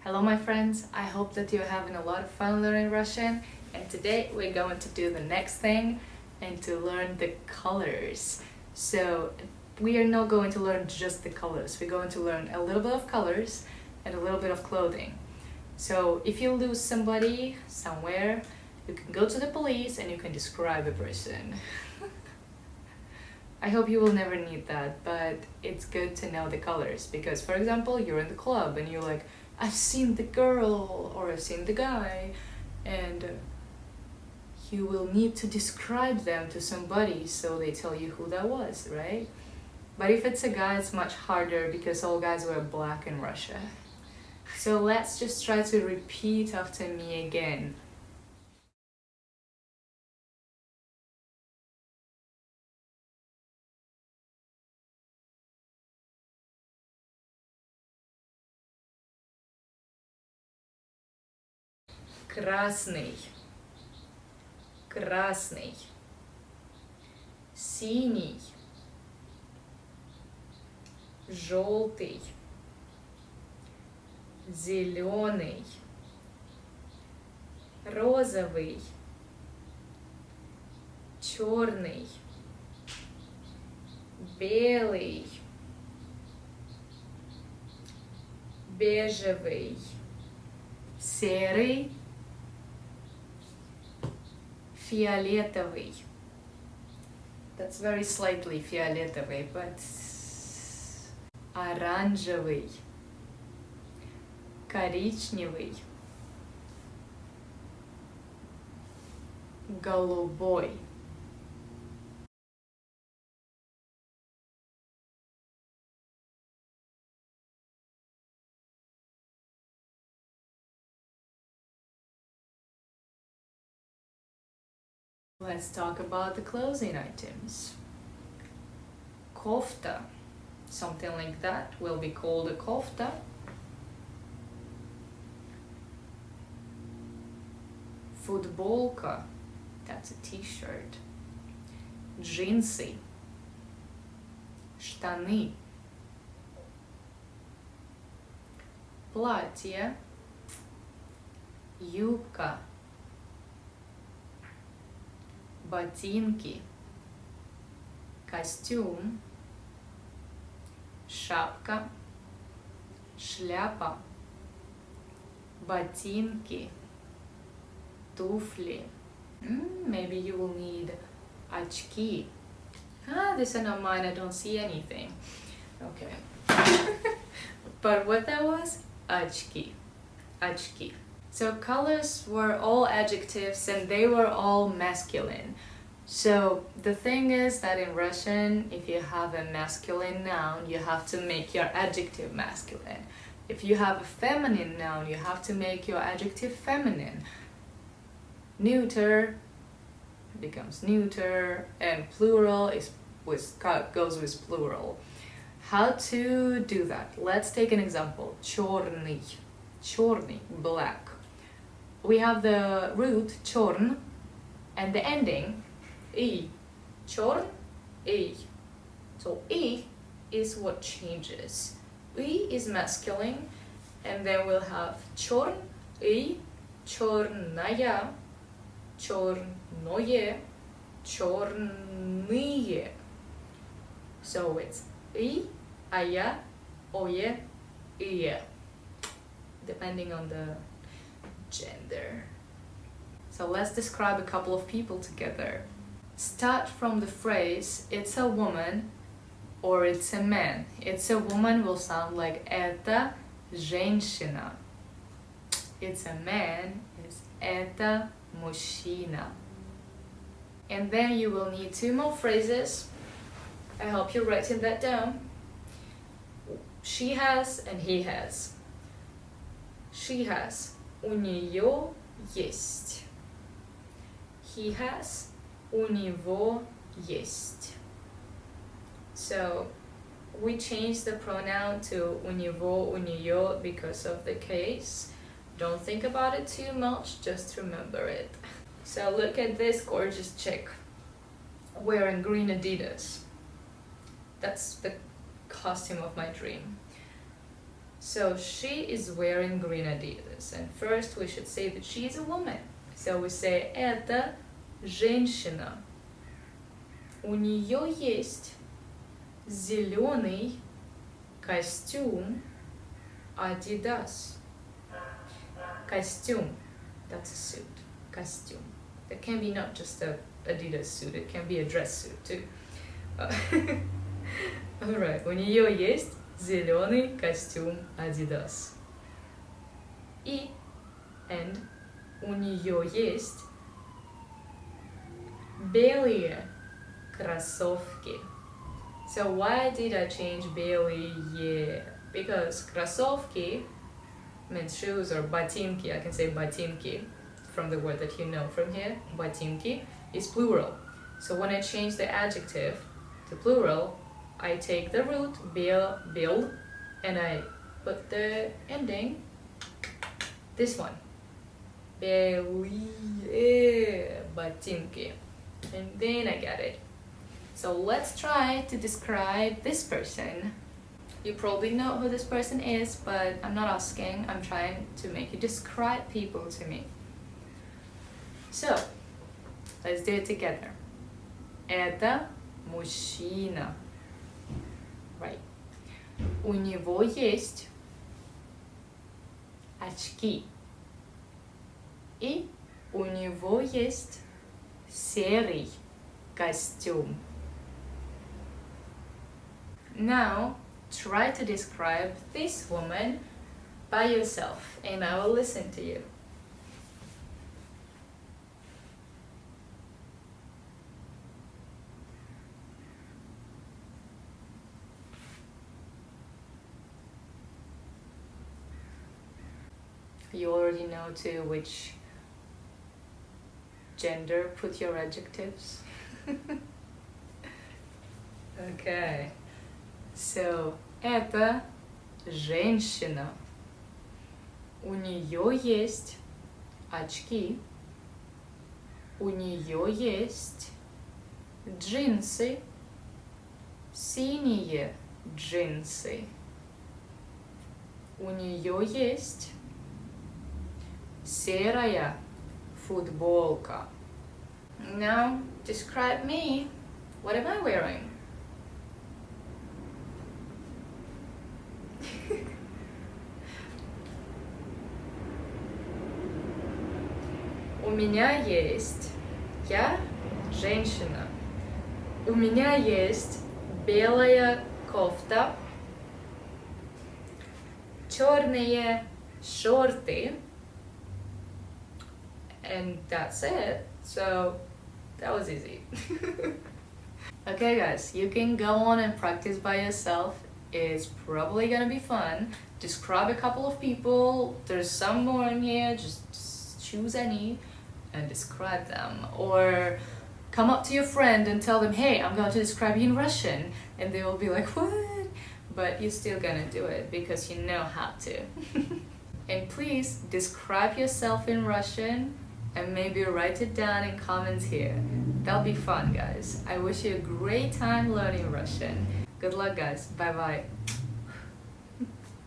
Hello my friends, I hope that you're having a lot of fun learning Russian, and today we're going to do the next thing and to learn the colors. So we are not going to learn just the colors, we're going to learn a little bit of colors and a little bit of clothing. So if you lose somebody somewhere, you can go to the police and you can describe a person. I hope you will never need that, but it's good to know the colors because, for example, you're in the club and you're like, I've seen the girl or I've seen the guy, and you will need to describe them to somebody so they tell you who that was, right? But if it's a guy, it's much harder because all guys wear black in Russia. So let's just try to repeat after me again. Красный, красный, синий, желтый, зеленый, розовый, черный, белый, бежевый, серый, Фиолетовый. That's very slightly Фиолетовый, but Оранжевый, Коричневый, Голубой. Let's talk about the clothing items. Кофта, something like that, will be called a кофта. Футболка, that's a t-shirt. Джинсы, штаны. Платье, юбка. Ботинки, костюм, шапка, шляпа, ботинки, туфли. Maybe you will need очки. These are not mine, I don't see anything. Okay. But what that was? Очки. Очки. So colors were all adjectives and they were all masculine. So the thing is that in Russian, if you have a masculine noun, you have to make your adjective masculine. If you have a feminine noun, you have to make your adjective feminine. Neuter becomes neuter, and plural goes with plural. How to do that? Let's take an example. Черный. Черный, black. We have the root черн and the ending и. Черн, и. So и is what changes. И is masculine, and then we'll have черн и, черная, черное, черные. So it's и, ая, ое, ие, depending on the gender. So let's describe a couple of people together. Start from the phrase it's a woman or it's a man. It's a woman will sound like это женщина. It's a man is это мужчина. And then you will need two more phrases. I hope you're writing that down. She has and he has. She has. У нее есть. He has. У него есть. So we changed the pronoun to у него, у нее because of the case. Don't think about it too much, just remember it. So look at this gorgeous chick wearing green Adidas. That's the costume of my dream. So she is wearing green Adidas. And first we should say that she is a woman. So we say это женщина. У нее есть зеленый костюм Adidas. Костюм, that's a suit. Costume. It can be not just a Adidas suit, it can be a dress suit too. Alright, у нее есть зеленый костюм Adidas. And у нее есть белые кроссовки. So why did I change белые? Because кроссовки means shoes, or ботинки, I can say ботинки from the word that you know from here. Ботинки is plural. So when I change the adjective to plural, I take the root bel and I put the ending, this one. Белые ботинки. And then I get it. So let's try to describe this person. You probably know who this person is, but I'm not asking. I'm trying to make you describe people to me. So, let's do it together. Это мужчина. Right. У него есть очки. И у него есть серый костюм. Now, try to describe this woman by yourself, and I will listen to you. You already know to which gender put your adjectives. Okay. So, это женщина. У нее есть очки. У нее есть джинсы. Синие джинсы. У нее есть серая футболка. Now, describe me. What am I wearing? У меня есть, я женщина. У меня есть белая кофта, черные шорты, and that's it. So that was easy. Okay guys, you can go on and practice by yourself. It's probably gonna be fun. Describe a couple of people. There's some more in here, just choose any and describe them. Or come up to your friend and tell them, hey, I'm going to describe you in Russian. And they will be like, what? But you're still gonna do it because you know how to. And please describe yourself in Russian and maybe write it down in comments here. That'll be fun, guys. I wish you a great time learning Russian. Good luck, guys. Bye-bye.